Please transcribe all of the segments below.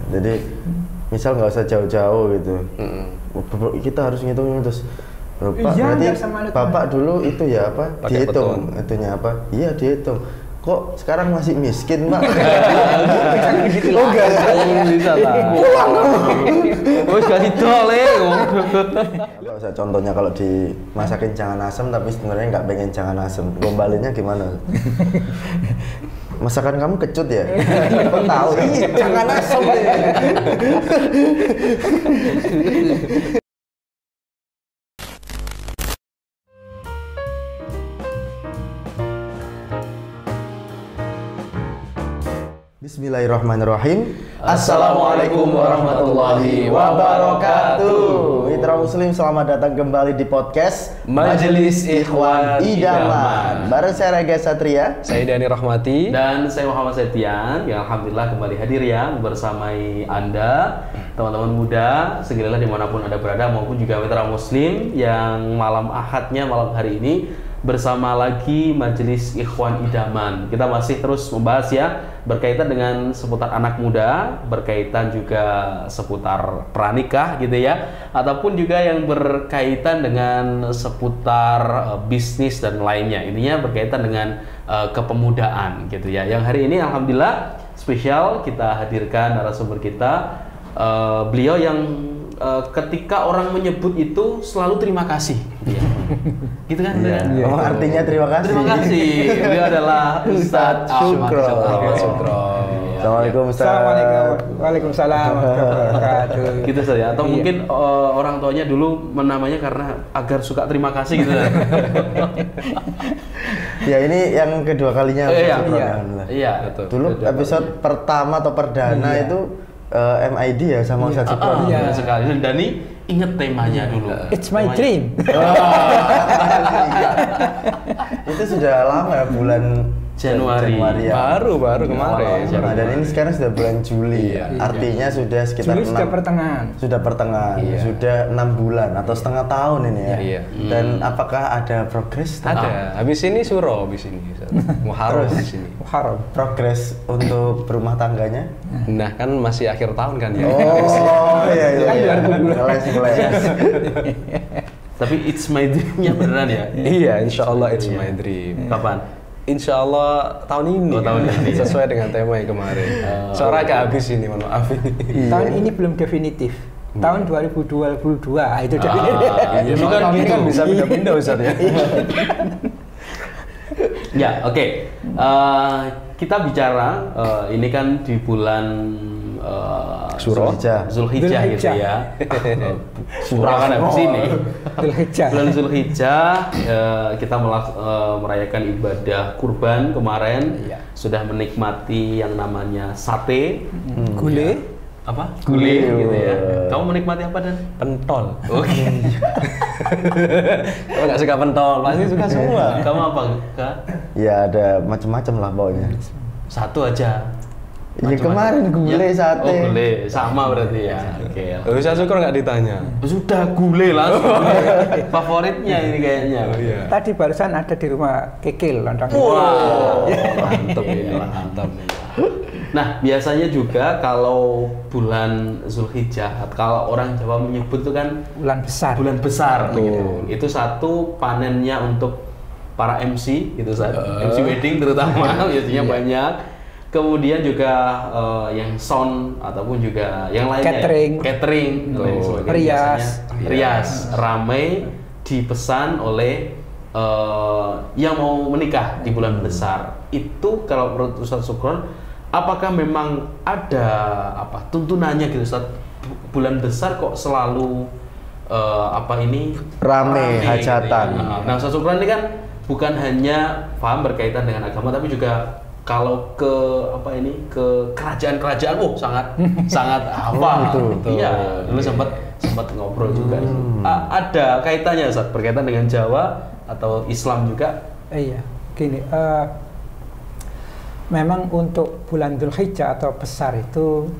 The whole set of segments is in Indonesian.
Jadi misal nggak usah jauh-jauh gitu. Kita harus ngitung terus. Pak, Iya, berarti nggak sama Bapak dulu itu ya apa? Pakai Dihitung, itunya apa? Iya dihitung. Kok sekarang masih miskin, Pak? Oh enggak Oh, bisa lah. Wes kasih dole. Kalau saya contohnya kalau dimasakin jangan asem tapi sebenarnya nggak pengen jangan asem, gombalinnya gimana? Masakan kamu kecut ya? Kok tahu? Ih, jangan asem deh. Bismillahirrahmanirrahim. Assalamualaikum warahmatullahi wabarakatuh. Mitra Muslim, selamat datang kembali di podcast Majelis Ikhwan Idaman. Bareng saya Rega Satria. Saya Dani Rahmati. Dan saya Muhammad Setian yang alhamdulillah kembali hadir ya bersamai Anda teman-teman muda segala dimanapun Anda berada maupun juga mitra muslim yang malam ahadnya malam hari ini bersama lagi Majelis Ikhwan Idaman. Kita masih terus membahas ya berkaitan dengan seputar anak muda, berkaitan juga seputar pranikah gitu ya, ataupun juga yang berkaitan dengan seputar bisnis dan lainnya. Intinya berkaitan dengan kepemudaan gitu ya. Yang hari ini alhamdulillah spesial kita hadirkan narasumber kita, beliau yang ketika orang menyebut itu selalu terima kasih ya. Gitu kan? Iya. Oh, artinya terima kasih. Terima kasih. Beliau adalah Ustadz Syukro. Ahmad Syukro. Assalamualaikum Ustaz. Assalamualaikum. Waalaikumsalam warahmatullahi wabarakatuh. Gitu saja. Atau mungkin orang tuanya dulu menamanya karena agar suka terima kasih gitu. Ya ini yang kedua kalinya Iya. Syukro, Iya. alhamdulillah. Iya. Dulu episode pertama atau perdana itu MID ya sama Ustaz Syukro. Iya sekali. Dan Dani inget temanya dulu. It's my dream. Itu sudah lama ya, bulan Januari. ya. Baru kemarin. Nah, dan ini sekarang sudah bulan Juli. Artinya sudah sekitar Juli sudah pertengahan. Sudah pertengahan. Sudah 6 bulan atau setengah tahun ini ya. Iya. Dan apakah ada progres? Ada. Habis ini suro habis ini. Muharram di sini. Muharram. Progres untuk berumah tangganya? Nah, kan masih akhir tahun kan ya. Oh, iya. Ngeles. Tapi it's my dream-nya beneran ya. Iya, insya Allah it's my dream. Kapan? Insya Allah tahun ini. Oh, tahun ini. Sesuai dengan tema yang kemarin. Soalnya agak habis ini, mohon maaf ini. Tahun ini belum definitif. Tahun 2022 itu definitif. Iya, soalnya tahun ini kan bisa pindah-pindah Ustaz ya. Ya, oke. Kita bicara ini kan di bulan Syuro. Zulhijjah gitu ya. Syuro kan habis ini. Zulhijjah. Bulan Zulhijjah kita merayakan ibadah kurban kemarin. Iya. Sudah menikmati yang namanya sate. Gule. Apa? Gule gitu ya. Kamu menikmati apa Dan? Pentol. Oke. Kalau nggak suka pentol, pasti suka semua. Kamu apa? Kak? Ya ada macam-macam lah pokoknya. Satu aja. Ya kemarin gulai sate. Oh, gulai. Sama berarti ya. Oke. Ustaz Syukur nggak ditanya. Sudah gulai langsung. Favoritnya ini kayaknya. Iya. Tadi barusan ada di rumah Kekil lontong. Wow, mantap ini, mantap ini. Nah, biasanya juga kalau bulan Zulhijjah, kalau orang Jawa menyebut itu kan Bulan besar. bulan besar gitu. Itu satu panennya untuk para MC gitu saat MC wedding terutama biasanya banyak. Kemudian juga yang sound ataupun juga yang lainnya catering dan lain sebagainya. Rias ramai dipesan oleh yang mau menikah di bulan besar. Itu kalau menurut Ustaz Syukron, apakah memang ada tuntunannya gitu Ustaz? Bulan besar kok selalu Rame hajatan. gitu ya. Nah, Ustaz Syukron ini kan bukan hanya paham berkaitan dengan agama tapi juga kalau ke ke kerajaan-kerajaan sangat apa betul. Iya, dulu sempat ngobrol juga. Ada kaitannya Ustaz berkaitan dengan Jawa atau Islam juga? Iya, gini. Memang untuk bulan Dzulhijjah atau besar itu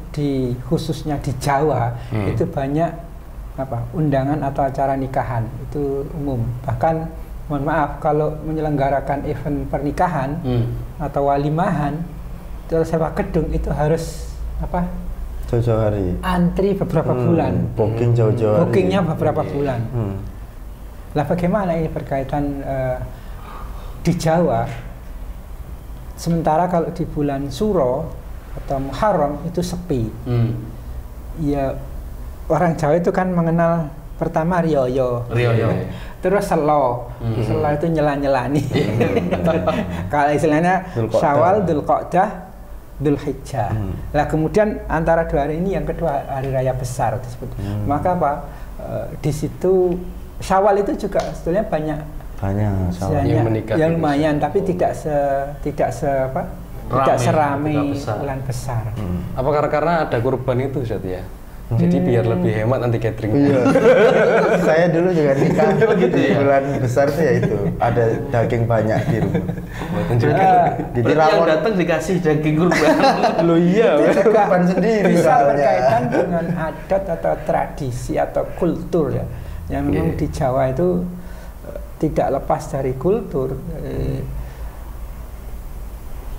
khususnya di Jawa itu banyak undangan atau acara nikahan itu umum. Bahkan mohon maaf kalau menyelenggarakan event pernikahan atau walimahan terus sewa gedung itu harus Jauh-jauh hari. antri beberapa bulan. Booking jauh-jauh hari. Bookingnya beberapa bulan. Lah bagaimana ini berkaitan di Jawa? Sementara kalau di bulan Suro atau Muharram itu sepi. Ya orang Jawa itu kan mengenal pertama Rioyo. Terus Selo. Selo itu nyela-nyelani. Kalau istilahnya Syawal, Dzulqa'dah, Dzulhijjah. Nah kemudian antara dua hari ini yang kedua hari raya besar disebut. Maka apa? Di situ Syawal itu juga sebetulnya banyak Syawal. yang lumayan, tapi tidak seramai besar. bulan besar. Apa karena ada kurban itu Ustaz ya? Jadi biar lebih hemat nanti catering. Iya. Saya dulu juga nikah gitu ya. Bulan besar tuh ya itu ada daging banyak di rumah. Jadi Berarti yang rawon datang dikasih daging kurban. Lo iya. Itu juga kurban sendiri bisa soalnya. berkaitan dengan adat atau tradisi atau kultur ya. Yang memang di Jawa itu tidak lepas dari kultur.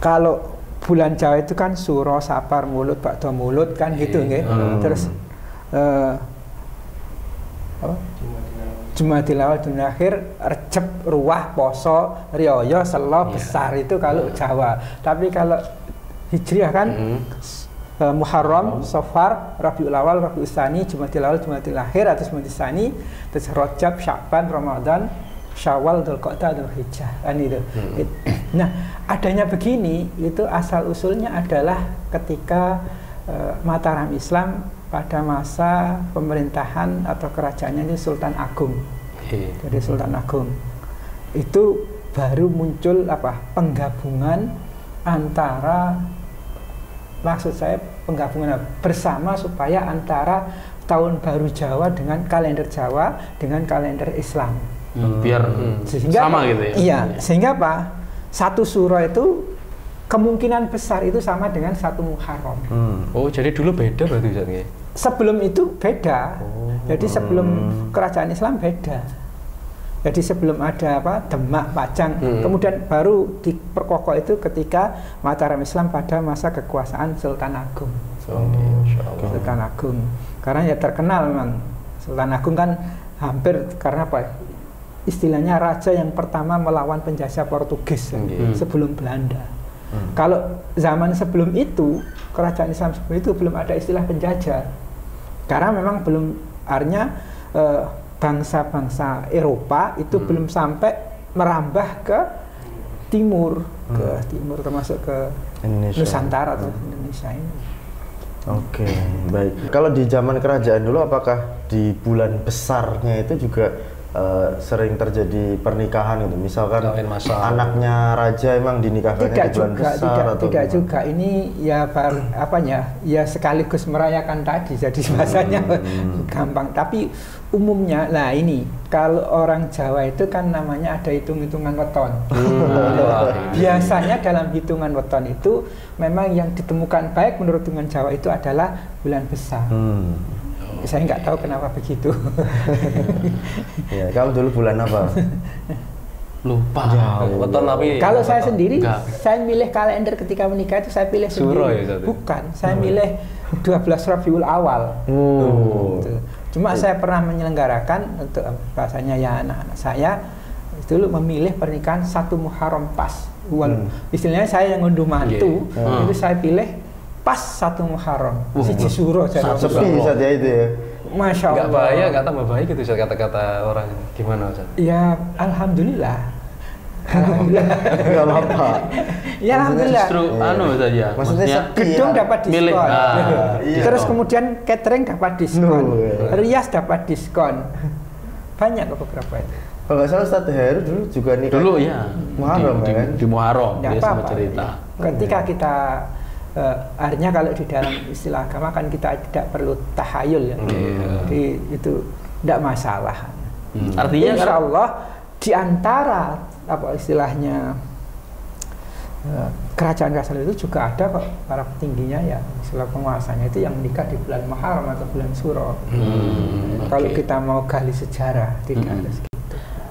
Kalau bulan Jawa itu kan Suro, Sapar, Mulut, Bakdo Mulut kan gitu nggih. Terus Jumadil Awal, Jumadil Akhir, Recep, Ruwah, Poso, Rioyo, Selo, Besar itu kalau Jawa. Tapi kalau Hijriah kan Muharram, Safar, Rabiul Awal, Rabiul Tsani, Jumadil Awal, Jumadil Akhir atau Jumadil Tsani, terus Rajab, Sya'ban, Ramadan, Syawal, Dzulqa'dah, Dzulhijjah kan itu. Nah, adanya begini itu asal usulnya adalah ketika Mataram Islam pada masa pemerintahan atau kerajaannya ini Sultan Agung. Jadi Sultan Agung itu baru muncul penggabungan antara, maksud saya penggabungan bersama supaya antara tahun baru Jawa dengan kalender Jawa dengan kalender Islam. Biar Sehingga sama gitu ya. Iya, sehingga apa? Satu Suro itu kemungkinan besar itu sama dengan satu Muharram. Oh, jadi dulu beda berarti Ustaz ya? Sebelum itu beda. Jadi sebelum kerajaan Islam beda. Jadi sebelum ada Demak, Pajang, kemudian baru diperkokoh itu ketika Mataram Islam pada masa kekuasaan Sultan Agung. Sultan Agung. Karena ya terkenal memang Sultan Agung kan hampir karena istilahnya raja yang pertama melawan penjajah Portugis sebelum Belanda. Kalau zaman sebelum itu, kerajaan Islam sebelum itu belum ada istilah penjajah. Karena memang belum, artinya bangsa-bangsa Eropa itu belum sampai merambah ke timur, termasuk ke Indonesia. Nusantara atau Indonesia ini. Oke, baik. Kalau di zaman kerajaan dulu, apakah di bulan besarnya itu juga sering terjadi pernikahan itu? Misalkan anaknya raja emang dinikahkannya di bulan besar atau tidak juga. Ini ya ya sekaligus merayakan tadi. Jadi bahasanya gampang. Tapi umumnya, nah ini kalau orang Jawa itu kan namanya ada hitung-hitungan weton. Biasanya dalam hitungan weton itu memang yang ditemukan baik menurut hitungan Jawa itu adalah bulan besar. Saya nggak tahu kenapa begitu. Ya, kamu dulu bulan apa? Lupa. Weton tapi kalau saya sendiri, saya milih kalender ketika menikah itu saya pilih Suro sendiri. Ya, bukan, saya milih 12 Rabiul Awal. Gitu. Cuma saya pernah menyelenggarakan untuk bahasanya ya anak-anak saya dulu memilih pernikahan 1 Muharram pas. Istilahnya saya yang ngunduh mantu, itu saya pilih pas 1 Muharram. Siji Suro jadi sepi saja itu ya. Masya Allah. Nggak bahaya, nggak tambah baik gitu Ustaz, kata-kata orang gimana Ustaz? Ya alhamdulillah. Alhamdulillah. Enggak apa-apa. Ya alhamdulillah. Justru saja. Maksudnya gedung dapat diskon. Iya. Terus kemudian catering dapat diskon. Rias dapat diskon. Banyak kok beberapa itu. Kalau nggak salah Ustadz Heru dulu juga nikah. Dulu ya. Muharram kan? Di Muharram Nggak dia sempat apa-apa. cerita. Ketika kita artinya kalau di dalam istilah agama kan kita tidak perlu tahayul ya. Jadi itu tidak masalah. Artinya Insya Allah di antara apa istilahnya kerajaan-kerajaan itu juga ada kok para petingginya ya, istilah penguasanya itu yang menikah di bulan Muharram atau bulan Suro. Kalau kita mau gali sejarah tidak ada segitu.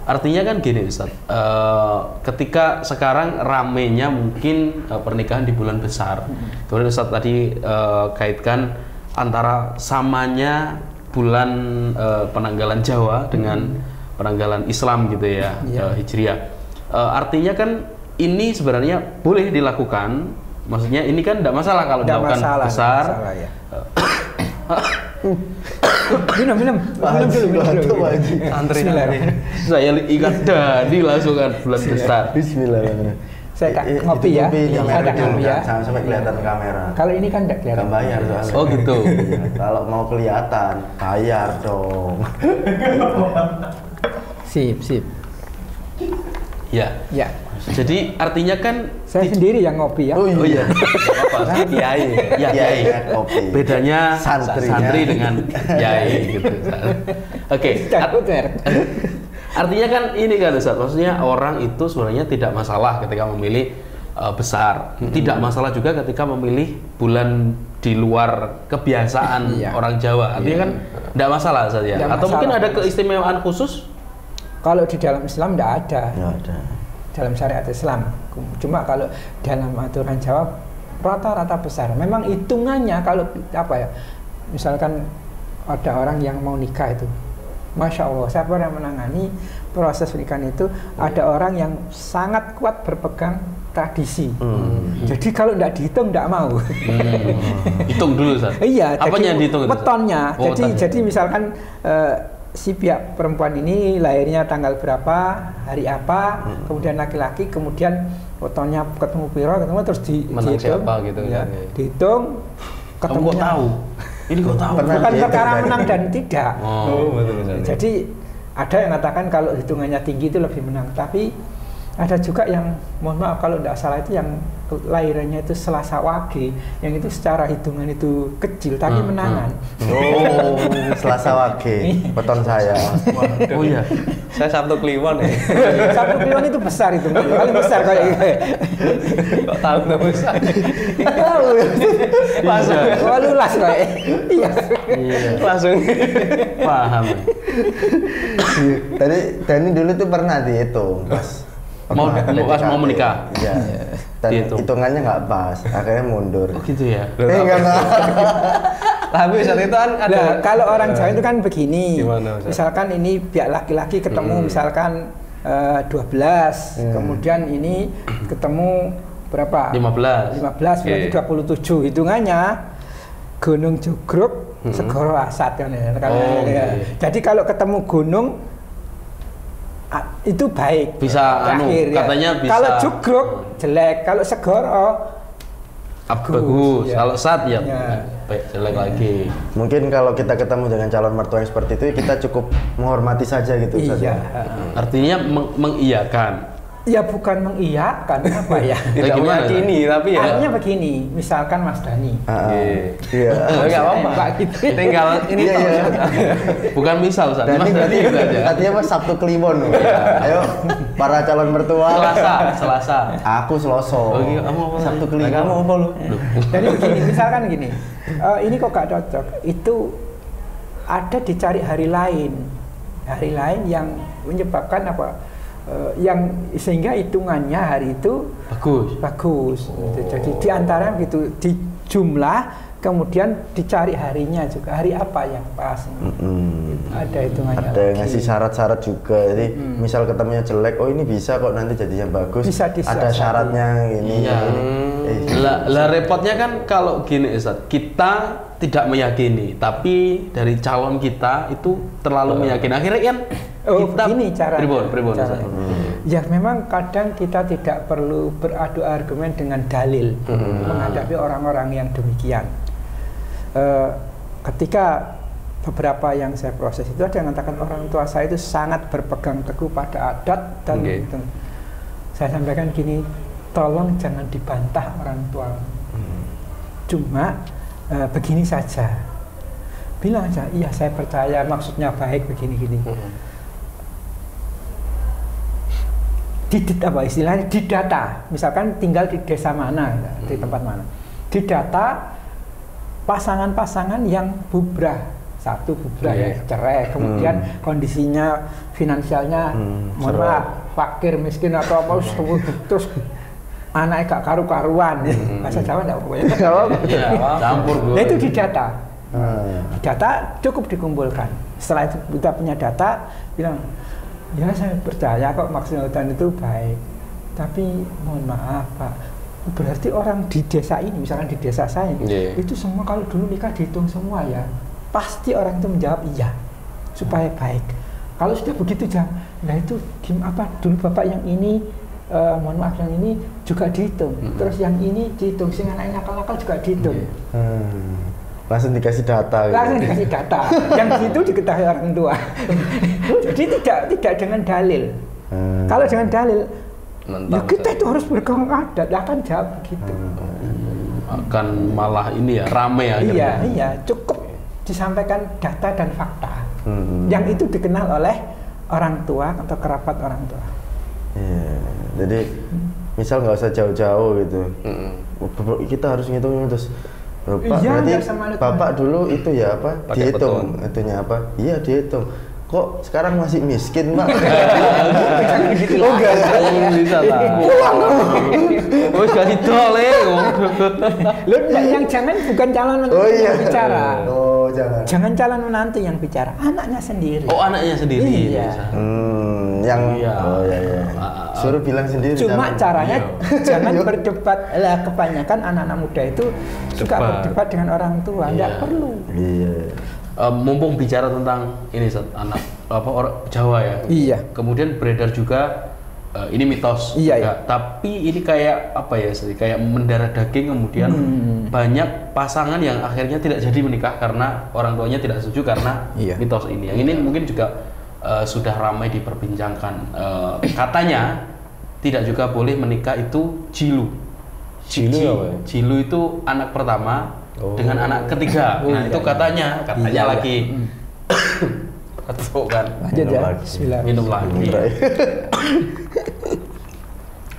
Artinya kan gini Ustaz, ketika sekarang ramenya mungkin pernikahan di bulan besar. Kemudian Ustaz tadi kaitkan antara samanya bulan penanggalan Jawa dengan penanggalan Islam gitu ya, Hijriah. Artinya kan ini sebenarnya boleh dilakukan, maksudnya ini kan tidak masalah kalau dilakukan besar. Ya. minum dulu. Antri. Saya ikat dadi langsung kan bulan besar. Bismillahirrahmanirrahim. Saya ngopi ya. Ada ngopi ya. Jangan sampai kelihatan kamera. Kalau ini kan tidak kelihatan. Gak bayar soalnya. Oh gitu. Kalau mau kelihatan, bayar dong. Sip. Ya. Ya. Jadi artinya kan Saya sendiri yang ngopi ya. Oh iya. apa-apa. Kiai. Ya, kiai. Kopi. Bedanya Santri. santri dengan kiai gitu. Oke. Artinya kan ini kan Ustaz, maksudnya orang itu sebenarnya tidak masalah ketika memilih besar. Tidak masalah juga ketika memilih bulan di luar kebiasaan orang Jawa. Artinya kan tidak masalah Ustaz ya. Atau mungkin ada keistimewaan khusus? Kalau di dalam Islam tidak ada. Nggak ada. Dalam syariat Islam. Cuma kalau dalam aturan Jawa rata-rata besar. Memang hitungannya kalau apa ya? Misalkan ada orang yang mau nikah itu, Masya Allah, saya pernah menangani proses pernikahan itu, ada orang yang sangat kuat berpegang tradisi. Jadi kalau tidak dihitung tidak mau. Hitung dulu Ustaz. Iya. Apanya yang dihitung? Wetonnya. Jadi misalkan si pihak perempuan ini lahirnya tanggal berapa, hari apa, kemudian laki-laki, kemudian wetonnya ketemu piro, ketemu terus dihitung. Siapa gitu ya. Dihitung. Kamu kok tahu? Ini kok tahu? Bukan perkara menang dan tidak. Betul. Jadi ada yang mengatakan kalau hitungannya tinggi itu lebih menang, tapi ada juga yang, mohon maaf kalau tidak salah itu yang lahirannya itu Selasa Wage, yang itu secara hitungan itu kecil tapi menangan. Oh, Selasa Wage, weton saya. Oh iya. Saya Sabtu Kliwon ya. Sabtu Kliwon itu besar itu, paling besar kayak gitu. Kok tahu nggak besar? Tahu. Langsung. Lulas kayak. Iya. Langsung. Paham. Tadi dulu tuh pernah dihitung pas mau menikah. Iya. Dan hitungannya nggak pas, akhirnya mundur. Oh gitu ya. Enggak. Tapi saat itu kan ada. Nah, kalau orang Jawa itu kan begini. Gimana, misalkan ini pihak laki-laki ketemu misalkan 12, kemudian ini ketemu berapa? 15 berarti 27. Hitungannya Gunung Jugruk, Segoro Asad kan ya. Jadi kalau ketemu gunung itu baik. Bisa katanya bisa. Kalau Jugruk jelek, kalau Segoro bagus. Kalau Sat ya baik, jelek lagi. Mungkin kalau kita ketemu dengan calon mertua yang seperti itu, kita cukup menghormati saja gitu. Iya. Artinya mengiyakan. Ya bukan mengiyakan apa ya? Tidak meyakini tapi ya. Artinya begini, misalkan Mas Dani. Iya. Enggak apa-apa. Gitu. Tinggal ini Bukan misal Ustaz. Dani berarti artinya Mas Sabtu Kliwon. Ayo para calon mertua. Selasa. Aku Seloso. Oh iya, kamu apa? Sabtu Kliwon. Kamu apa lu? Jadi begini, misalkan gini. Ini kok gak cocok. Itu ada dicari hari lain. Hari lain yang menyebabkan apa? Yang sehingga hitungannya hari itu bagus. Gitu. Jadi diantara gitu di jumlah, kemudian dicari harinya juga, hari apa yang pas. Ada hitungannya. Ada yang ngasih syarat-syarat juga. Jadi misal ketemunya jelek, oh ini bisa kok nanti jadi yang bagus. Bisa ada syaratnya ini. Iya. Lah repotnya kan kalau gini Ustaz, kita tidak meyakini, tapi dari calon kita itu terlalu meyakini. Akhirnya kan kita begini cara. Ya memang kadang kita tidak perlu beradu argumen dengan dalil menghadapi orang-orang yang demikian. Ketika beberapa yang saya proses itu ada yang mengatakan orang tua saya itu sangat berpegang teguh pada adat dan saya sampaikan gini, tolong jangan dibantah orang tua. Cuma begini saja, bilang aja, iya saya percaya maksudnya baik begini-gini. Apa istilahnya didata, misalkan tinggal di desa mana, di tempat mana, didata pasangan-pasangan yang bubrah, satu bubrah ya cerai, kemudian kondisinya finansialnya mohon maaf fakir miskin atau apa terus anaknya gak karu-karuan, bahasa Jawa enggak pokoknya. Campur gue. Nah, itu didata. Data cukup dikumpulkan. Setelah itu kita punya data, bilang, ya saya percaya kok maksimal itu baik. Tapi mohon maaf Pak, berarti orang di desa ini, misalkan di desa saya, itu semua kalau dulu nikah dihitung semua ya. Pasti orang itu menjawab iya, supaya baik. Kalau sudah begitu nah itu apa dulu Bapak yang ini, mohon maaf yang ini juga dihitung. Terus yang ini dihitung, sing anak nakal-nakal juga dihitung. Langsung dikasih data. Langsung dikasih data. Yang itu diketahui orang tua. Jadi tidak dengan dalil. Kalau dengan dalil, ya kita itu harus berpegang adat. Akan jawab begitu. Akan malah ini ya rame akhirnya. Iya, cukup disampaikan data dan fakta. Yang itu dikenal oleh orang tua atau kerabat orang tua. Jadi misal nggak usah jauh-jauh gitu. Kita harus ngitung terus. Pak, berarti Bapak dulu itu ya apa? Pakai dihitung, itunya apa? Iya dihitung. Kok sekarang masih miskin, Pak? Oh enggak bisa lah. Oh sekali tole. Yang jangan bukan calon menantu yang bicara. Oh jangan. Jangan calon menantu yang bicara, anaknya sendiri. Oh anaknya sendiri. Iya. Oh iya. Suruh bilang sendiri. Cuma caranya jangan berdebat. Lah kebanyakan anak-anak muda itu suka berdebat dengan orang tua, enggak perlu. Iya. Mumpung bicara tentang ini anak orang Jawa ya. Iya. Kemudian beredar juga ini mitos. Iya. Tapi ini kayak apa ya? Kayak mendarah daging kemudian banyak pasangan yang akhirnya tidak jadi menikah karena orang tuanya tidak setuju karena mitos ini. Yang ini mungkin juga sudah ramai diperbincangkan. Katanya tidak juga boleh menikah itu jilu. Jilu itu anak pertama dengan anak ketiga. Nah itu katanya lagi. Betul kan? Minum lagi.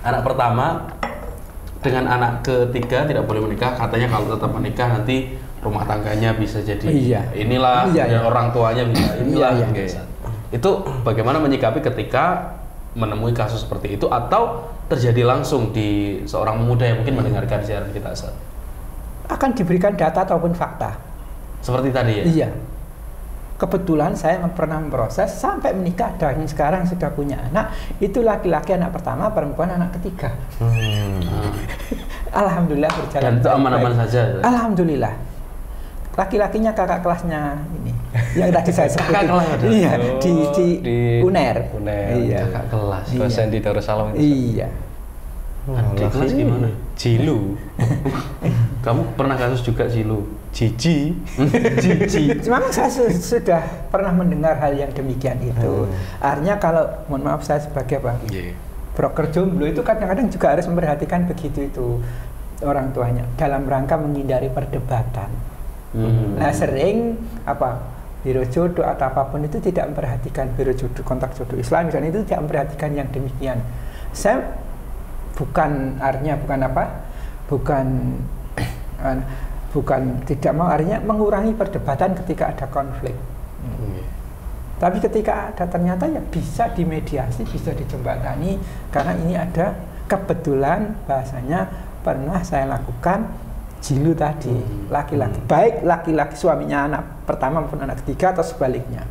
Anak pertama dengan anak ketiga tidak boleh menikah. Katanya kalau tetap menikah nanti rumah tangganya bisa jadi inilah dan orang tuanya bisa inilah. Itu bagaimana menyikapi ketika menemui kasus seperti itu atau terjadi langsung di seorang pemuda yang mungkin mendengarkan siaran kita saat akan diberikan data ataupun fakta seperti tadi ya? Iya. Kebetulan saya pernah memproses sampai menikah dan sekarang sudah punya anak. Itu laki-laki anak pertama, perempuan anak ketiga. Alhamdulillah berjalan. Dan itu aman-aman saja? Alhamdulillah. Laki-lakinya kakak kelasnya ini yang tadi saya sebut. Kakak kelas ada? Iya, di UNER. Iya, kakak kelas. Dosen di Darussalam itu. Iya. Adik kelas gimana? Jilu. Kamu pernah kasus juga Jilu? Jiji. Memang saya sudah pernah mendengar hal yang demikian itu. Artinya kalau mohon maaf saya sebagai broker jomblo itu kadang-kadang juga harus memperhatikan begitu itu orang tuanya dalam rangka menghindari perdebatan. Nah sering biro jodoh atau apapun itu tidak memperhatikan biro jodoh, kontak jodoh Islam misalnya itu tidak memperhatikan yang demikian. Saya bukan tidak mau artinya mengurangi perdebatan ketika ada konflik. Tapi ketika ada ternyata ya bisa dimediasi, bisa dijembatani karena ini ada kebetulan bahasanya pernah saya lakukan jilu tadi laki-laki baik laki-laki suaminya anak pertama maupun anak ketiga atau sebaliknya.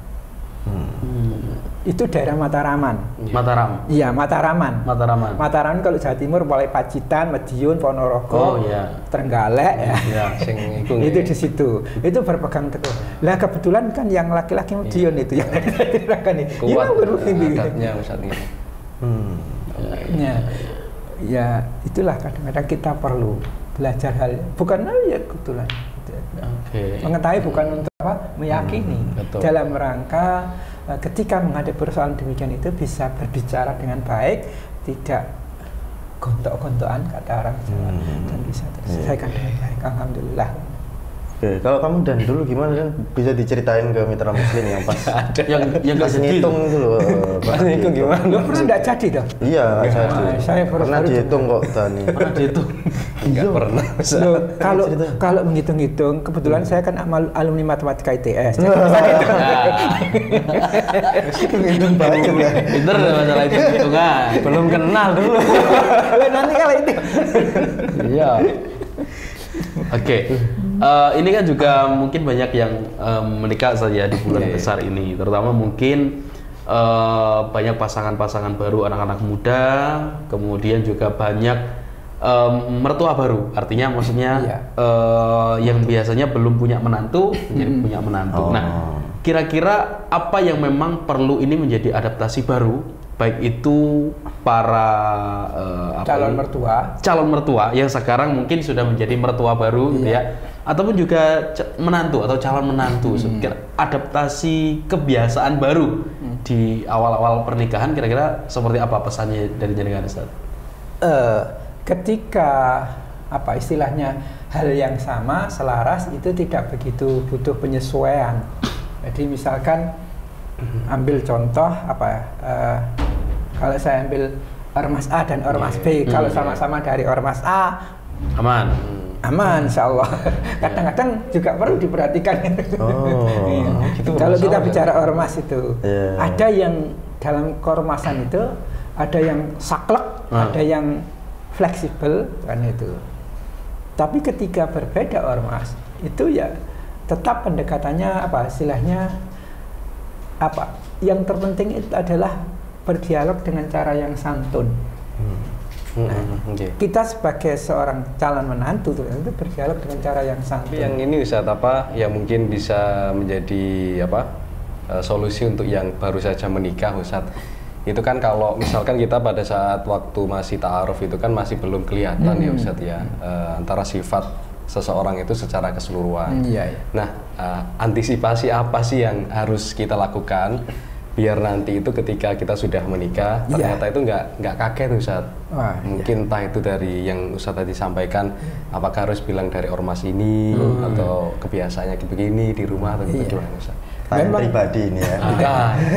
Itu daerah Mataraman. Iya, Mataraman. Mataraman kalau Jawa Timur mulai Pacitan, Madiun, Ponorogo, Trenggalek itu di situ. Itu berpegang teguh. Lah kebetulan kan yang laki-laki Madiun itu yang diterangkan ini. Kuat adatnya saat ini. Ya, itulah kadang-kadang kita perlu belajar hal bukan kebetulan. Mengetahui bukan untuk meyakini. Dalam rangka ketika menghadapi persoalan demikian itu bisa berbicara dengan baik, tidak gontok-gontokan kata orang Jawa dan bisa terselesaikan dengan baik. Alhamdulillah. Oke, kalau kamu dan dulu gimana kan bisa diceritain ke mitra muslim yang pas yang pas ngitung itu loh. Pas ngitung gimana? Lu pernah enggak jadi toh? Iya, jadi. Saya pernah dihitung kok Dani. Pernah dihitung? Enggak pernah. Kalau menghitung-hitung, kebetulan saya kan alumni matematika ITS. Menghitung banyak ya. Pinter masalah hitung-hitungan. Belum kenal dulu. Nanti kalau itu. Iya. Oke. Ini kan juga mungkin banyak yang menikah saja di bulan besar ini, terutama mungkin banyak pasangan-pasangan baru, anak-anak muda, kemudian juga banyak mertua baru, artinya maksudnya yang biasanya belum punya menantu menjadi punya menantu. Nah, kira-kira apa yang memang perlu ini menjadi adaptasi baru, baik itu para calon mertua yang sekarang mungkin sudah menjadi mertua baru, gitu ya, ataupun juga menantu atau calon menantu, adaptasi kebiasaan baru di awal-awal pernikahan, kira-kira seperti apa pesannya dari jenengan, Ustaz? Ketika istilahnya hal yang sama, selaras, itu tidak begitu butuh penyesuaian. Jadi misalkan ambil contoh kalau saya ambil ormas A dan ormas B, kalau sama-sama dari ormas A aman insya Allah. Kadang-kadang juga perlu diperhatikan. Gitu. Kalau kita bicara ormas itu, ada yang dalam keormasan itu ada yang saklek, ada yang fleksibel kan itu. Tapi ketika berbeda ormas itu ya tetap pendekatannya istilahnya yang terpenting itu adalah berdialog dengan cara yang santun. Kita sebagai seorang calon menantu itu berdialog dengan cara yang santun. Yang ini Ustaz yang mungkin bisa menjadi solusi untuk yang baru saja menikah, Ustaz. Itu kan kalau misalkan kita pada saat waktu masih ta'aruf itu kan masih belum kelihatan ya Ustaz ya, antara sifat seseorang itu secara keseluruhan. Nah, antisipasi apa sih yang harus kita lakukan biar nanti itu ketika kita sudah menikah ternyata itu nggak kaget Ustaz. Mungkin entah itu dari yang Ustaz tadi sampaikan, apakah harus bilang dari ormas ini atau kebiasaannya begini di rumah atau gimana Ustaz? Tanya pribadi ini ya.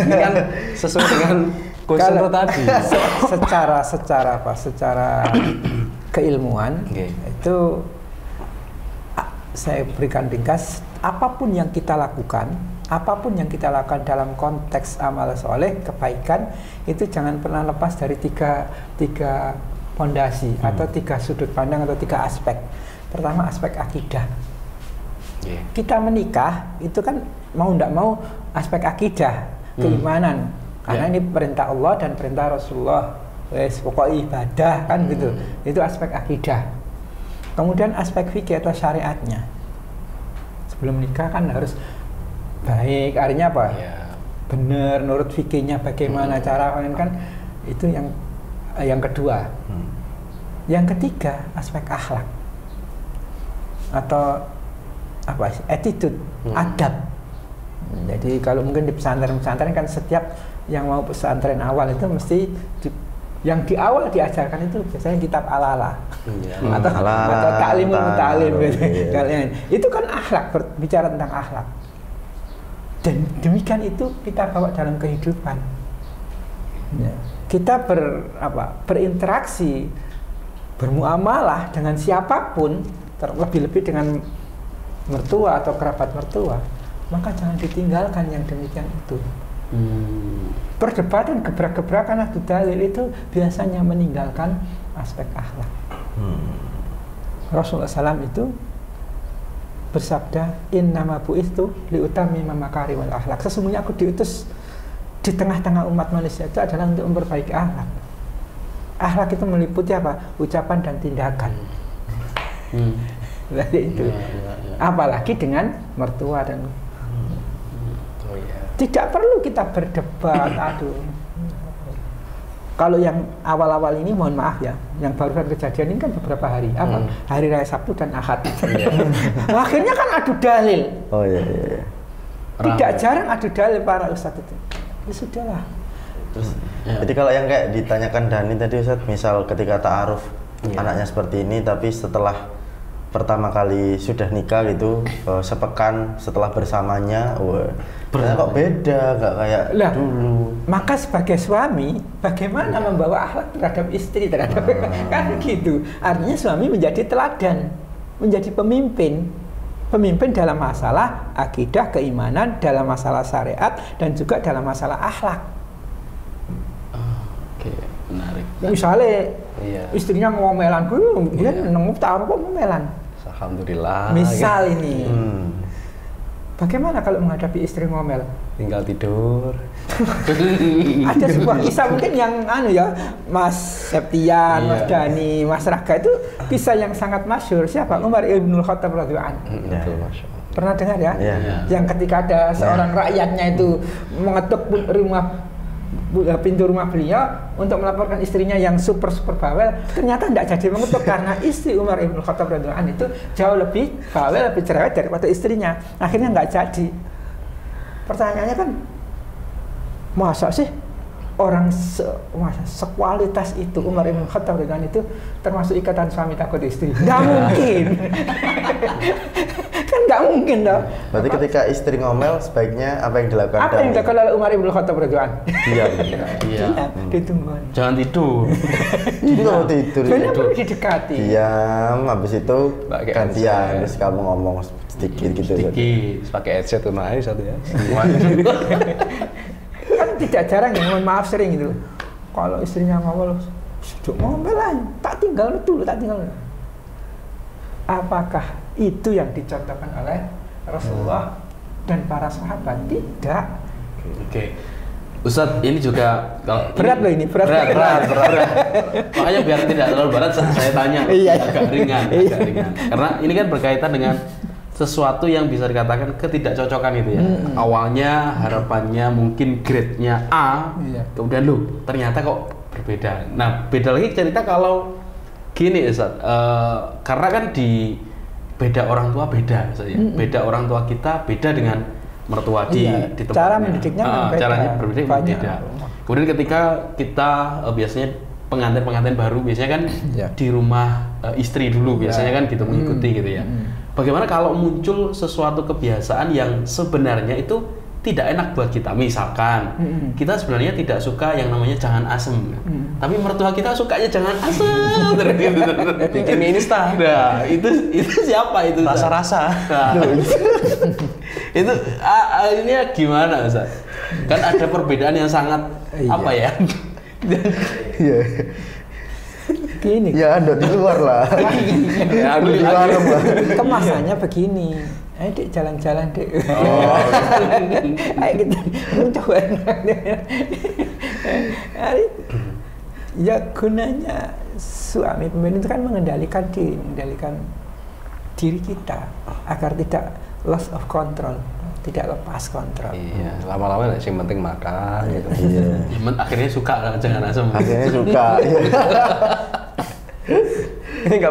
Ini kan sesuai dengan kalau tadi secara keilmuan itu saya berikan ringkas, apapun yang kita lakukan dalam konteks amal soleh, kebaikan, itu jangan pernah lepas dari tiga fondasi atau 3 sudut pandang atau 3 aspek. Pertama, aspek akidah. Kita menikah itu kan mau tidak mau aspek akidah, keimanan, karena ini perintah Allah dan perintah Rasulullah, pokoknya ibadah kan gitu. Itu aspek akidah. Kemudian aspek fikih atau syariatnya. Sebelum nikah kan harus baik, artinya apa? Benar, nurut fikihnya bagaimana cara kan, itu yang kedua. Yang ketiga, aspek akhlak atau attitude, adab. Jadi kalau mungkin di pesantren kan setiap yang mau pesantren awal itu mesti yang di awal diajarkan itu biasanya kitab ala-ala atau ta'limul muta'alim gitu. Itu kan akhlak, berbicara tentang akhlak. Dan demikian itu kita bawa dalam kehidupan. Kita berinteraksi, bermuamalah dengan siapapun, terlebih-lebih dengan mertua atau kerabat mertua, maka jangan ditinggalkan yang demikian itu. Perdebatan gebrak-gebrakan adu dalil itu biasanya meninggalkan aspek akhlak. Rasulullah SAW itu bersabda, innama bu'itsu liutammima makarimul akhlak. Sesungguhnya aku diutus di tengah-tengah umat manusia itu adalah untuk memperbaiki akhlak. Akhlak itu meliputi apa? Ucapan dan tindakan. Itu. Apalagi dengan mertua dan tidak perlu kita berdebat. Kalau yang awal-awal ini mohon maaf ya, yang barusan kejadian ini kan beberapa hari, hari raya Sabtu dan Ahad. Akhirnya kan adu dalil. Tidak jarang adu dalil para ustadz itu. Ya sudahlah. Jadi kalau yang kayak ditanyakan Dani tadi Ustadz, misal ketika ta'aruf anaknya seperti ini, tapi setelah pertama kali sudah nikah gitu, sepekan setelah bersamanya, kok beda, nggak kayak dulu. Maka sebagai suami, bagaimana membawa akhlak terhadap istri, terhadap kan gitu. Artinya suami menjadi teladan, menjadi pemimpin dalam masalah akidah, keimanan, dalam masalah syariat, dan juga dalam masalah akhlak. Oke, menarik. Misalnya istrinya ngomelan, dia nemu taruh kok ngomelan. Alhamdulillah. Misal ini, bagaimana kalau menghadapi istri ngomel? Tinggal tidur. Ada sebuah kisah mungkin yang Mas Septian, Mas Dani, Mas Raga itu kisah yang sangat masyhur. Siapa? Umar ibn Khattab radhiyallahu anhu. Betul, Masya Allah. Pernah dengar ya? Yang ketika ada seorang rakyatnya itu mengetuk pintu rumah beliau untuk melaporkan istrinya yang super bawel, ternyata tidak jadi mengetuk karena istri Umar ibn Khattab radhiyallahu anhu itu jauh lebih bawel, lebih cerewet daripada istrinya. Akhirnya nggak jadi. Pertanyaannya kan, masa sih orang sekualitas itu Umar ibn Khattab radhiyallahu anhu itu termasuk ikatan suami takut istri? Nggak mungkin. Kan nggak mungkin dong. Berarti ketika istri ngomel sebaiknya apa yang dilakukan? Apa yang dilakukan oleh Umar ibn Khattab radhiyallahu anhu? Diam. Ditunggu. Jangan tidur. Kalau tidur. Benar perlu didekati. Diam, habis itu gantian, terus kamu ngomong sedikit gitu. Sedikit. Pakai headset tuh naik satu ya. Kan tidak jarang ya, mohon maaf sering gitu. Kalau istrinya ngomel, ngomel lah, tak tinggal dulu, tak tinggal. Apakah itu yang dicontohkan oleh Rasulullah dan para sahabat? Tidak. Oke. Ustadz, ini juga kalau berat loh ini, berat. Makanya biar tidak terlalu berat saya tanya, agak ringan. Karena ini kan berkaitan dengan sesuatu yang bisa dikatakan ketidakcocokan itu ya. Awalnya harapannya mungkin grade-nya A, kemudian ternyata kok berbeda. Nah, beda lagi cerita kalau gini Ustaz, karena kan di beda orang tua beda saja. Beda orang tua kita beda dengan mertua di tempatnya. Cara mendidiknya beda. Caranya berbeda. Kemudian ketika kita biasanya pengantin baru biasanya kan di rumah istri dulu biasanya kan gitu mengikuti gitu ya. Bagaimana kalau muncul sesuatu kebiasaan yang sebenarnya itu tidak enak buat kita? Misalkan kita sebenarnya tidak suka yang namanya jangan asem, tapi mertua kita sukanya jangan asem. Bikin mie instan. Nah, itu siapa itu? Rasa-rasa. Nah, itu ini gimana Ustaz? Kan ada perbedaan yang sangat apa ya? Gini. Ya ada di luar lah. Ya, di luar lah. Kemasannya begini. Ayo Dek jalan-jalan Dek. Ayo kita coba. Ya gunanya suami pemimpin itu kan mengendalikan diri kita agar tidak loss of control, tidak lepas kontrol. Iya, lama-lama yang penting makan gitu. Iya. Akhirnya suka jangan asem. Akhirnya suka.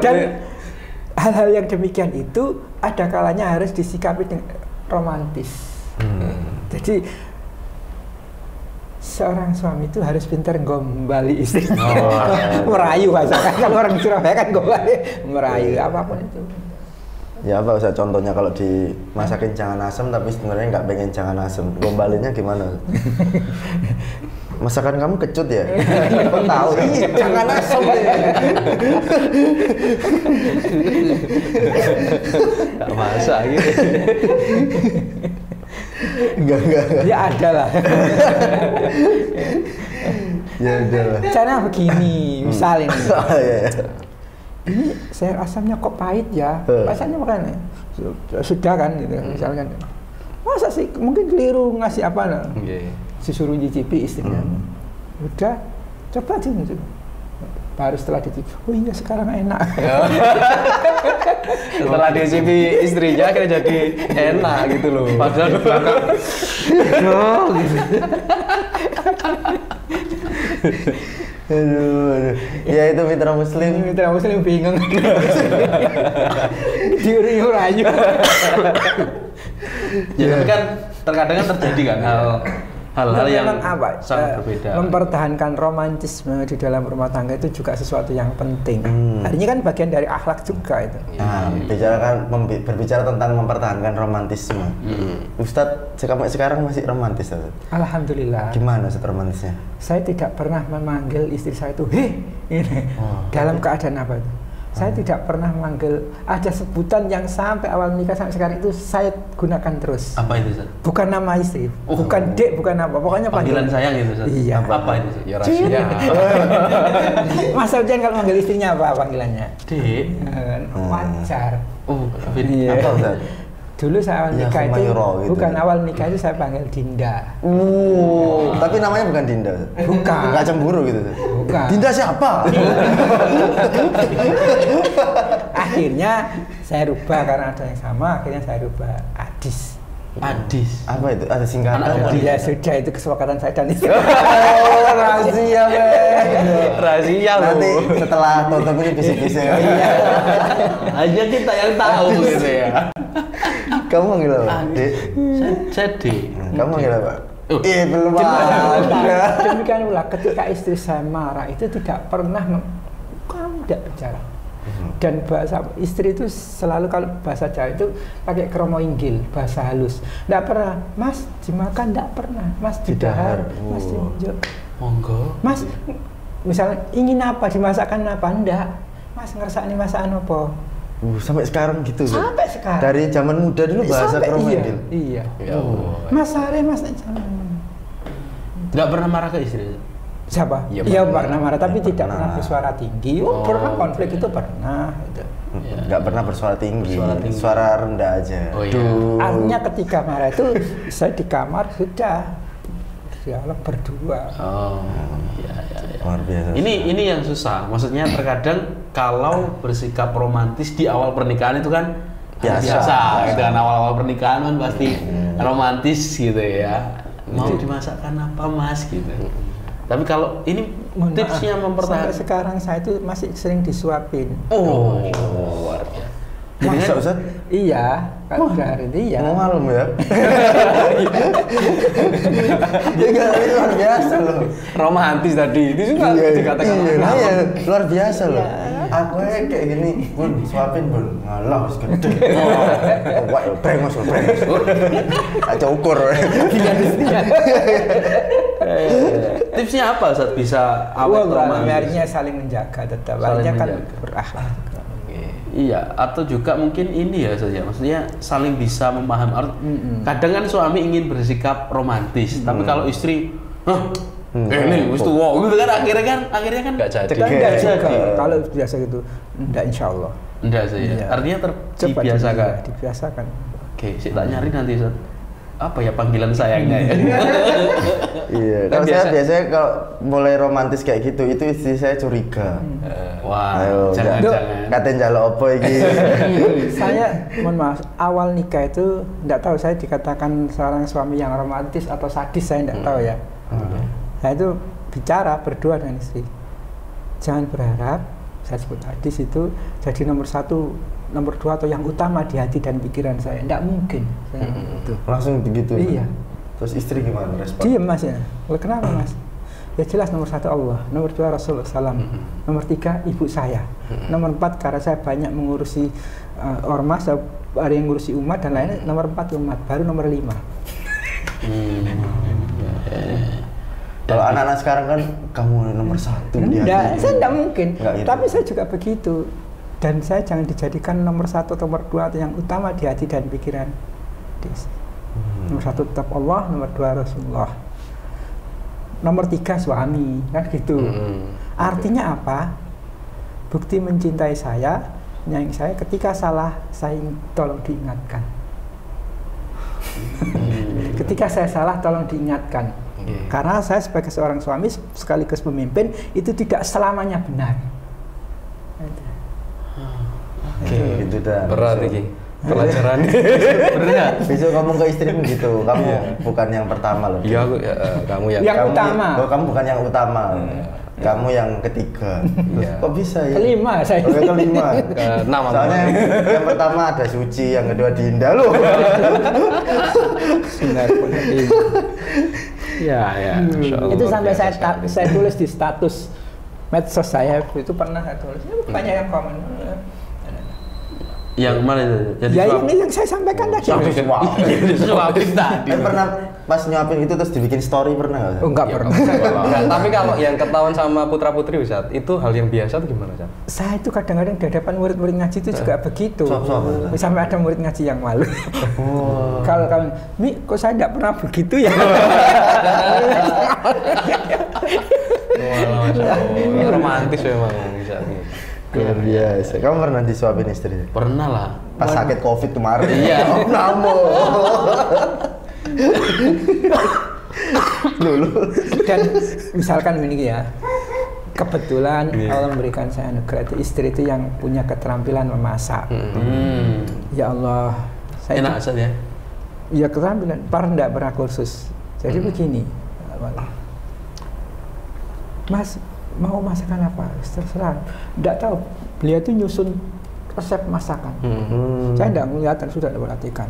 Dan hal-hal yang demikian itu ada kalanya harus disikapi dengan romantis. Jadi seorang suami itu harus pintar gombali istrinya. Merayu bahasa kan orang Surabaya kan gombali, merayu apapun itu. Ya apa usah contohnya kalau dimasakin jangan asem tapi sebenarnya nggak pengen jangan asem, gombalinya gimana? Masakan kamu kecut ya? Kok tahu? Jangan asem. Gak masak gitu. Enggak. Ya ada lah. Ya udah lah. Cara begini, misal ini. Iya. Ini sayur asamnya kok pahit ya? Rasanya makanya sudah kan gitu misalkan. Masa sih mungkin keliru ngasih apa nah? Disuruh nyicipi istrinya. Udah coba aja gitu. Baru setelah dicicipi, oh iya sekarang enak. Setelah dicicipi istrinya akhirnya jadi enak gitu loh. Padahal di belakang gitu. Aduh. Ya itu mitra muslim bingung. Diuri-urayu. Ya tapi kan terkadang kan terjadi kan hal-hal yang sangat berbeda. Mempertahankan romantisme di dalam rumah tangga itu juga sesuatu yang penting. Ini kan bagian dari akhlak juga itu. Nah, berbicara tentang mempertahankan romantisme. Ustadz, sekarang masih romantis, Ustadz? Alhamdulillah. Gimana Ustadz romantisnya? Saya tidak pernah memanggil istri saya itu, hei, ini. Dalam keadaan apa itu? Saya tidak pernah manggil, ada sebutan yang sampai awal nikah sampai sekarang itu saya gunakan terus. Apa itu, Ustaz? Bukan nama istri, bukan dek, bukan apa, pokoknya panggilan sayang itu, Ustaz. Iya. Apa itu, Ustaz? Ya rahasia. Mas Aljan kalau manggil istrinya apa panggilannya? Dek. Wajar. Oh, iya. Apa, Ustaz? Dulu saya awal nikah itu, gitu. bukan awal nikah itu saya panggil Dinda. Tapi namanya bukan Dinda. Bukan. Nggak cemburu gitu. Bukan. Dinda siapa? Akhirnya saya rubah karena ada yang sama, akhirnya saya rubah Adis. Adis. Apa itu? Ada singkatan? Ya sudah, itu kesepakatan saya dan istri. Rahasia, Rahasia loh. Nanti setelah tutup ini bisik-bisik. Hanya kita yang tahu gitu ya. Kamu manggil apa? Dek. Saya Dek. Kamu manggil apa? Belum ada. Demikian pula ketika istri saya marah itu tidak pernah kamu tidak bicara. Dan bahasa istri itu selalu kalau bahasa Jawa itu pakai kromo inggil, bahasa halus. Tidak pernah, Mas dimakan, tidak pernah. Mas didahar, Mas diunjuk. Monggo. Mas, misalnya ingin apa, dimasakkan apa? Enggak. Mas ngersakni masakan apa? Sampai sekarang gitu. Sampai sekarang. Dari zaman muda dulu bahasa kromo inggil. Iya. Ya Allah. Mas Sare, Mas Nggak pernah marah ke istri? Siapa? Ya, Iya pernah marah, tapi tidak pernah. pernah bersuara tinggi. Pernah konflik itu pernah. Gitu. Nggak pernah bersuara tinggi. Suara rendah aja. Oh, iya. Artinya ketika marah itu saya di kamar sudah dialog berdua. Oh, iya. Luar biasa. Ini yang susah. Maksudnya terkadang kalau bersikap romantis di awal pernikahan itu kan biasa. Gitu kan, awal-awal pernikahan kan pasti romantis gitu ya. Mau dimasakkan apa, Mas, gitu. Tapi kalau ini tipsnya mempertahankan. Sampai sekarang saya itu masih sering disuapin. Oh, luar biasa. Masa, Ustaz? Iya, kalau udah hari ini ya. Mau malam ya? Itu luar biasa loh. Romantis tadi. Itu juga dikatakan Iya, luar biasa loh. Aku kayak gini, Bun, suapin, Bun. Ngalah, wis gede. Wah, brengos. Aja ukur. Tipsnya apa saat bisa awet romantis? Artinya saling menjaga tetap. Artinya kan berakhlak. Iya, atau juga mungkin ini ya saja, maksudnya saling bisa memahami. Kadang kan suami ingin bersikap romantis, tapi kalau istri, ini wis tuwa gitu kan akhirnya kan nggak jadi. Enggak jadi. Kalau biasa gitu, enggak insyaallah. Enggak sih ya. Artinya dibiasakan. Dibiasakan. Oke, sih tak nyari nanti Ustaz. Apa ya panggilan sayangnya ya? Iya, kalau saya biasanya kalau mulai romantis kayak gitu, itu istri saya curiga. Wah, ayo, jangan. Katen jaluk apa iki? Saya, mohon maaf, awal nikah itu enggak tahu saya dikatakan seorang suami yang romantis atau sadis, saya enggak tahu ya. Saya itu bicara berdua dengan istri. Jangan berharap saya sebut hadis itu jadi nomor 1, nomor 2 atau yang utama di hati dan pikiran saya. Tidak mungkin. Itu. Langsung begitu. Iya. Terus istri gimana respon? Diam Mas ya. Kenapa Mas? Ya jelas nomor 1 Allah, nomor 2 Rasulullah SAW, nomor 3 ibu saya, nomor 4 karena saya banyak mengurusi ormas, ada yang ngurusi umat dan lainnya, nomor 4 umat, baru nomor 5. Kalau anak-anak sekarang kan kamu nomor 1 di hati. Saya tidak mungkin. Gitu. Tapi saya juga begitu. Dan saya jangan dijadikan nomor 1 atau nomor 2 atau yang utama di hati dan pikiran. Nomor 1 tetap Allah, nomor 2 Rasulullah. Nomor 3 suami, kan gitu. Artinya apa? Bukti mencintai saya, menyayangi saya, ketika salah, saya tolong diingatkan. Ketika saya salah, tolong diingatkan. Karena saya sebagai seorang suami sekaligus pemimpin itu tidak selamanya benar. Gitu dah. Berat ini pelajaran. Benar. Besok ngomong ke istrimu gitu, kamu bukan yang pertama loh. Iya, kamu yang utama. Kamu bukan yang utama. Kamu yang ketiga. Kok bisa ya? Kelima saya. Kelima. Ke-6. Soalnya yang pertama ada Suci, yang kedua Dinda loh. Ya. Itu sampai saya tulis di status medsos saya itu pernah saya tulis. Banyak yang komen. Yang mana itu? Jadi ya ini yang saya sampaikan tadi. Suapin tadi. Pernah pas nyuapin itu terus dibikin story pernah nggak? Oh enggak pernah. Enggak, tapi kalau yang ketahuan sama putra-putri Ustaz, itu hal yang biasa atau gimana, Ustaz? Saya itu kadang-kadang di hadapan murid-murid ngaji itu juga begitu. Sampai ada murid ngaji yang malu. Kalau kamu, Mi, kok saya enggak pernah begitu ya? Ini romantis memang Ustaz. Luar biasa. Kamu pernah disuapin istri? Pernah lah. Pas sakit COVID kemarin. Iya. Namo. Dan misalkan begini ya, kebetulan Allah memberikan saya anugerah itu istri itu yang punya keterampilan memasak. Ya Allah, saya enak saja. Ya keterampilan, enggak pernah kursus. Jadi begini, Mas mau masakan apa? Terserah. Enggak tahu. Beliau itu nyusun resep masakan. Saya enggak melihat dan sudah perhatikan.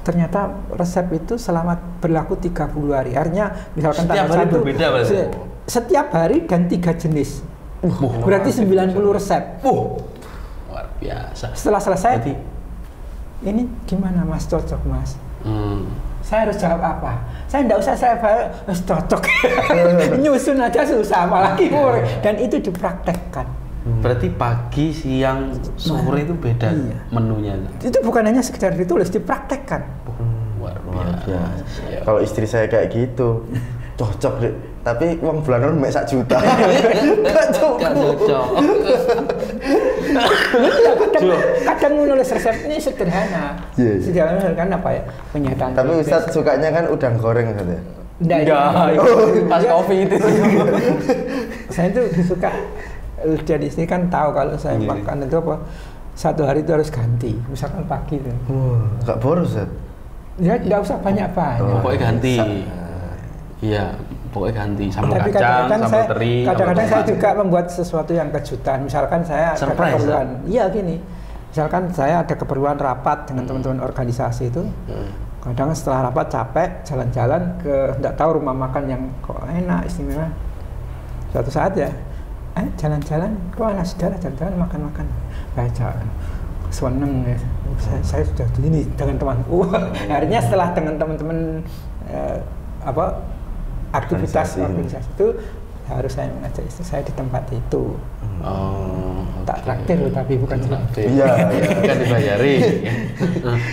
Ternyata resep itu selama berlaku 30 hari. Artinya misalkan setiap hari berbeda berarti. Setiap hari dan 3 jenis. Berarti 90 resep. Luar biasa. Setelah selesai, berarti, ini gimana Mas, cocok Mas? Saya harus jawab apa? Saya enggak usah harus cocok. Nyusun aja susah, apalagi dan itu dipraktekkan. Berarti pagi, siang, sore itu beda menunya. Itu bukan hanya sekedar ditulis, dipraktekkan. Luar biasa. Kalau istri saya kayak gitu, cocok deh. Tapi uang bulanan mek 1 juta. Gak cocok. Kadang menulis resep ini sederhana. Sederhana kan apa ya? Penyataan. Tapi Ustadz sukanya kan udang goreng Ustadz ya? Enggak. Pas kopi itu. Saya itu suka. Jadi sini kan tahu kalau saya makan itu apa 1 hari itu harus ganti, misalkan pagi itu. Nggak boros ya? Ya nggak usah banyak-banyak. Pokoknya ganti. Iya, pokoknya ganti sambal Tapi kacang, sambal teri. Kadang-kadang saya juga membuat sesuatu yang kejutan. Misalkan saya ada keperluan. Iya gini. Misalkan saya ada keperluan rapat dengan teman-teman organisasi itu. Kadang setelah rapat capek, jalan-jalan ke nggak tahu rumah makan yang kok enak istimewa. Suatu saat ya. Jalan-jalan, mana saudara jalan-jalan makan-makan. Baca, seneng ya. Saya sudah ini dengan temanku. Akhirnya setelah dengan teman-teman aktivitas organisasi itu harus saya mengajak istri saya di tempat itu. Tak traktir loh, tapi bukan traktir. Iya, bukan dibayari.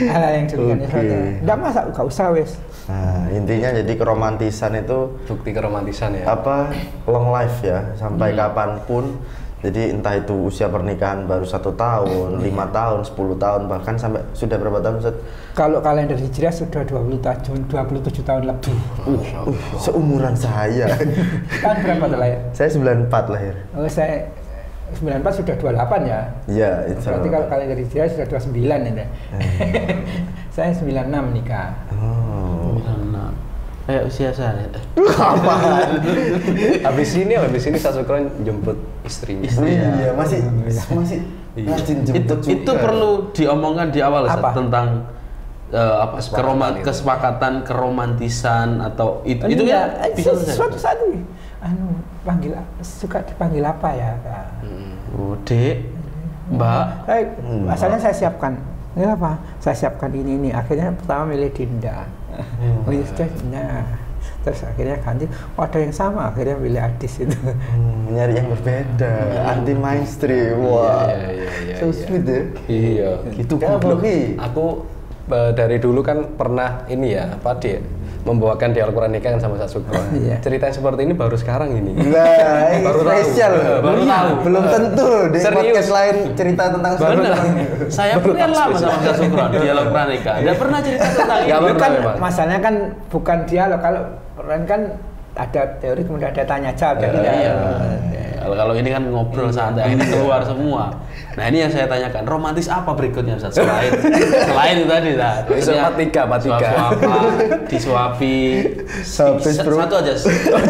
Hal yang demikian itu. Enggak masak, enggak usah wes. Nah, intinya jadi keromantisan itu bukti keromantisan ya. Apa long life ya, sampai kapanpun. Jadi entah itu usia pernikahan baru 1 tahun, 5 tahun, 10 tahun, bahkan sampai sudah berapa tahun Ustaz? Kalau kalender hijriah sudah 27 tahun lebih. Seumuran saya. Kan berapa lahir? Saya 94 lahir. Oh, saya 94 sudah 28 ya? Iya, itu. Berarti kalau kalender hijriah sudah 29 ya. Saya 96 nikah. Oh. 96. Kayak usia saya. Apaan? Habis ini saya Syukron jemput istrinya. Iya, masih rajin jemput juga. Itu perlu diomongkan di awal Ustaz, tentang kesepakatan keromantisan atau itu kan bisa suatu saat ini suka dipanggil apa ya? Dek, Mbak. Asalnya saya siapkan. Ini apa? Saya siapkan ini. Akhirnya pertama milih Dinda. Terus akhirnya ganti. Ada yang sama. Akhirnya milih Adis itu. Nyari yang berbeda, anti mainstream. Wah, so sweet ya. Iya. Gitu goblok. Aku dari dulu kan pernah ini ya, membawakan dialog pernikahan sama Ustaz Syukron. Cerita yang seperti ini baru sekarang ini. Nah, baru spesial. Baru tahu. Belum tentu di podcast lain cerita tentang benar. Saya pun kan lama sama Ustaz Syukron dialog pernikahan. Tidak pernah cerita tentang itu. Kan masalahnya kan bukan dialog, kalau kan ada teori kemudian ada tanya jawab. Kalau ini kan ngobrol santai, ini keluar semua. Nah ini yang saya tanyakan, romantis apa berikutnya Ustaz? Selain itu tadi lah. Disuapi. Satu aja.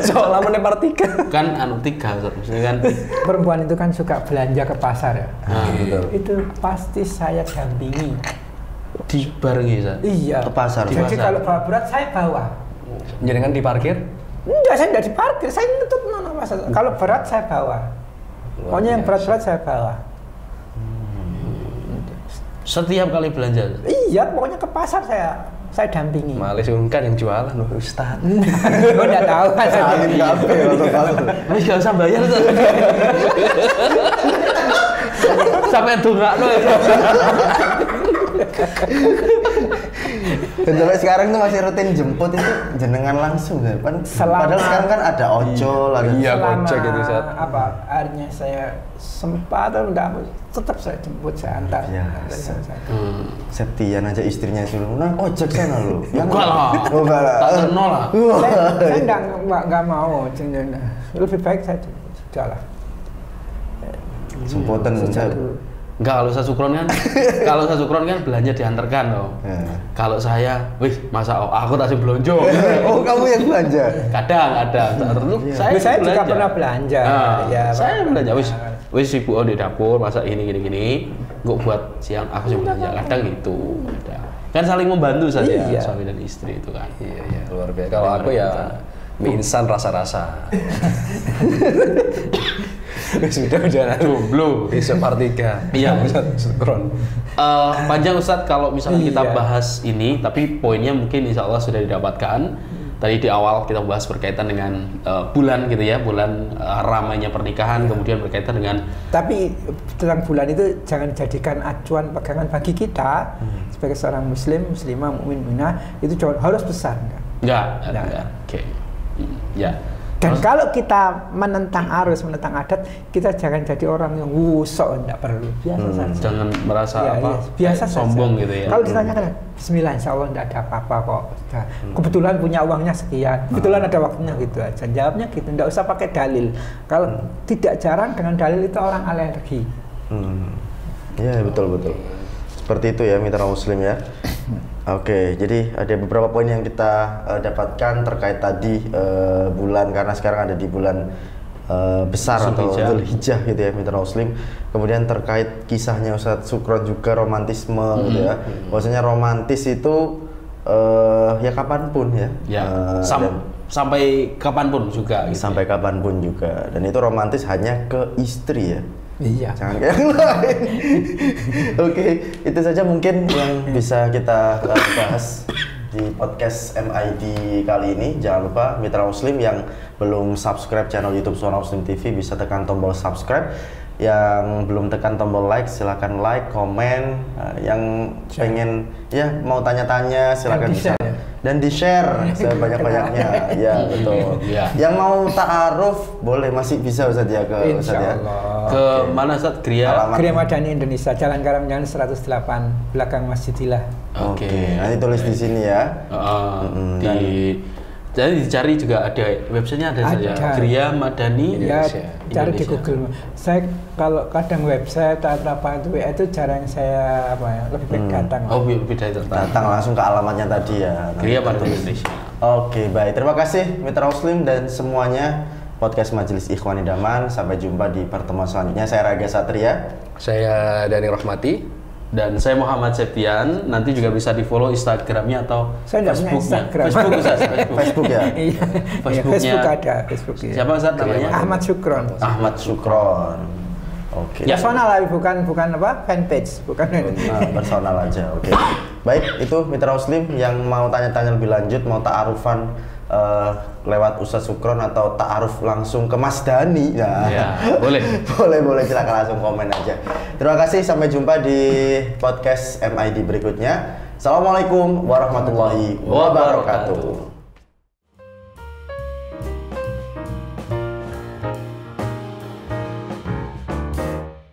Cok lamane part 3. Kan 3 Ustaz. Maksudnya kan perempuan itu kan suka belanja ke pasar ya. Betul. Itu pasti saya dampingi. Dibarengi Ustaz. Iya. Ke pasar. Jadi kalau bawa berat saya bawa. Jangan diparkir? Enggak, saya enggak diparkir. Saya ngetut pasar. Kalau berat saya bawa. Pokoknya yang berat-berat saya bawa. Setiap kali belanja? Iya, pokoknya ke pasar saya dampingi. Malah sungkan yang jualan loh, Ustaz. Gue nggak tahu kan. Salin kafe atau kafe. Tapi nggak usah bayar tuh. Sampai dongak loh. Dan sampai sekarang tuh masih rutin jemput itu jenengan langsung ya. Padahal sekarang kan ada ojol, ada Gojek gitu Ustaz. Apa akhirnya saya sempat atau enggak tetap saya jemput, saya antar. Septian aja istrinya suruh naik ojek sana lu. Enggak lah. Enggak lah. Tak kenal lah. Saya enggak mau, lebih baik saya sudah lah. Jemputan Enggak, kalau saya sukron kan belanja diantarkan loh. Kalau saya, masa aku tak sih belanja. Oh, kamu yang belanja? Kadang ada. Saya juga pernah belanja. Ya, saya belanja wis sibuk di dapur masak gini. Gue buat siang aku sih belanja. Kadang gitu. Kan saling membantu saja suami dan istri itu kan. Iya, luar biasa. Kalau aku ya mie instan rasa-rasa. Sudah belum di sepertiga. Iya, Sukron. Panjang Ustadz kalau misalnya kita bahas ini, tapi poinnya mungkin insya Allah sudah didapatkan. Tadi di awal kita bahas berkaitan dengan bulan gitu ya, bulan ramainya pernikahan, kemudian berkaitan dengan. Tapi tentang bulan itu jangan jadikan acuan pegangan bagi kita sebagai seorang muslimah, mukminah itu harus besar enggak. Oke. Ya. Dan kalau kita menentang arus, menentang adat, kita jangan jadi orang yang sok, enggak perlu. Biasa saja. Jangan merasa biasa sombong gitu ya. Kalau ditanyakan, bismillah, insya Allah enggak ada apa-apa kok. Kebetulan punya uangnya sekian, kebetulan ada waktunya gitu aja. Jawabnya gitu, enggak usah pakai dalil. Kalau tidak jarang dengan dalil itu orang alergi. Iya, betul. Seperti itu ya, mitra muslim ya. Oke, jadi ada beberapa poin yang kita dapatkan terkait tadi bulan, karena sekarang ada di bulan besar atau Dzulhijjah gitu ya, mitra muslim. Kemudian terkait kisahnya Ustadz Sukron juga romantisme gitu ya. Maksudnya romantis itu ya kapanpun ya. Sampai kapanpun juga. Gitu sampai kapanpun juga. Dan itu romantis hanya ke istri ya. Iya. Jangan kayak yang lain. Oke, itu saja mungkin yang bisa kita bahas di podcast MID kali ini. Jangan lupa mitra muslim yang belum subscribe channel YouTube Suara Muslim TV bisa tekan tombol subscribe. Yang belum tekan tombol like silakan like, komen. Yang pengen ya mau tanya-tanya silakan bisa. Dan di-share sebanyak-banyaknya. Ya, betul. Ya. Yang mau ta'aruf boleh, masih bisa Ustaz ya ke Ustaz ya. Ke mana Ustaz? Gria Madani Indonesia, Jalan Karamjangan 108 belakang Masjidillah. Oke. Nanti tulis di sini ya. Jadi dicari juga ada websitenya ada saja. Gria Madani Indonesia. Cari di Google. Saya kalau kadang website atau apa itu jarang saya lebih baik datang. Lebih datang langsung ke alamatnya tadi ya. Gria Madani Indonesia. Oke, baik. Terima kasih mitra muslim dan semuanya. Podcast Majelis Ikhwan Idaman. Sampai jumpa di pertemuan selanjutnya. Saya Raga Satria. Saya Dani Rohmati. Dan saya Muhammad Septian. Nanti juga bisa di-follow Instagramnya atau Facebooknya. Facebook ya? Iya. Facebook ada. Facebook ya. Siapa Ustaz namanya? Ahmad Sukron. Ahmad Sukron. Oke. Personal lah, bukan apa fanpage, bukan. Personal aja. Oke. Baik, itu mitra muslim yang mau tanya-tanya lebih lanjut, mau ta'arufan lewat Ustadz Sukron atau ta'aruf langsung ke Mas Dani. Nah, ya, boleh. boleh silakan langsung komen aja. Terima kasih, sampai jumpa di podcast MID berikutnya. Assalamualaikum warahmatullahi wabarakatuh.